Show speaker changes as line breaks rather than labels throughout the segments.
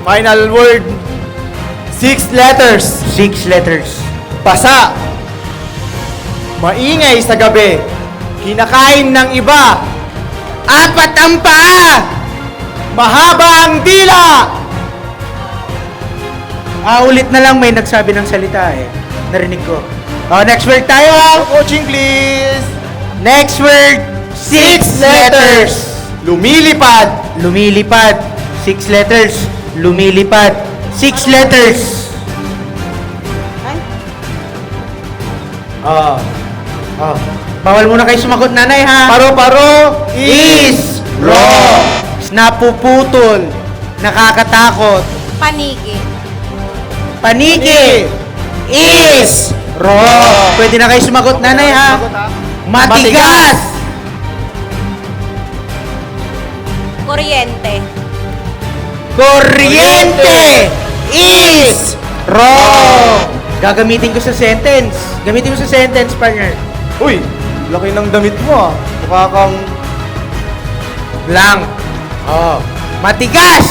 Final word. 6 letters.
6 letters.
Basa. Maingay sa gabi. Kinakain ng iba.
4 ang paa!
Mahaba ang dila.
Ulit na lang may nagsabi ng salita eh. Narinig ko. Next word tayo.
Coaching please.
Next word, 6 letters.
Lumilipad.
Lumilipad. 6 letters. Lumilipad. 6 letters. Bawal muna kayo sumagot, nanay, ha?
Paro-paro
Is wrong. Napuputol. Nakakatakot.
Paniki.
Paniki. Is wrong. Pwede na kayo sumagot, nanay, ha? Matigas.
Kuryente.
Kuryente. Is wrong. Gagamitin ko sa sentence. Gamitin mo sa sentence, partner.
Uy, laki ng damit mo ah. Mukha kang...
Blank. Matigas.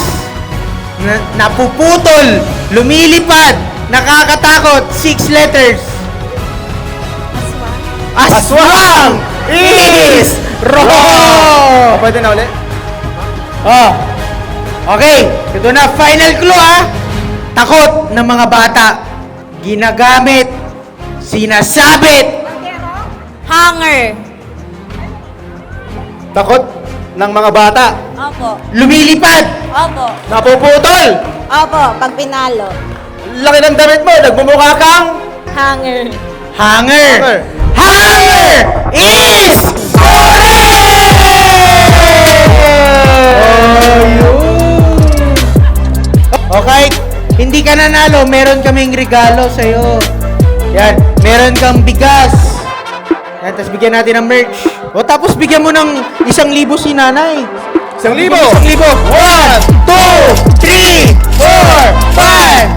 Napuputol. Lumilipad. Nakakatakot. 6 letters.
Aswang.
Aswang. Is wrong.
Pwede na ulit?
Okay. Ito na. Final clue, ha. Takot ng mga bata. Ginagamit. Sinasabit.
Hanger.
Takot ng mga bata.
Opo.
Lumilipad.
Opo.
Napuputol.
Opo. Pag pinalo.
Laki ng damit mo. Nagmumukha kang...
Hanger.
Hanger. Hanger is Okay, hindi ka nanalo, meron kaming regalo sa'yo. Yan, meron kang bigas. Yan, tapos bigyan natin ng merch. Tapos bigyan mo ng 1,000 si nanay.
1,000.
1,000. 1, 2, 3, 4, 5,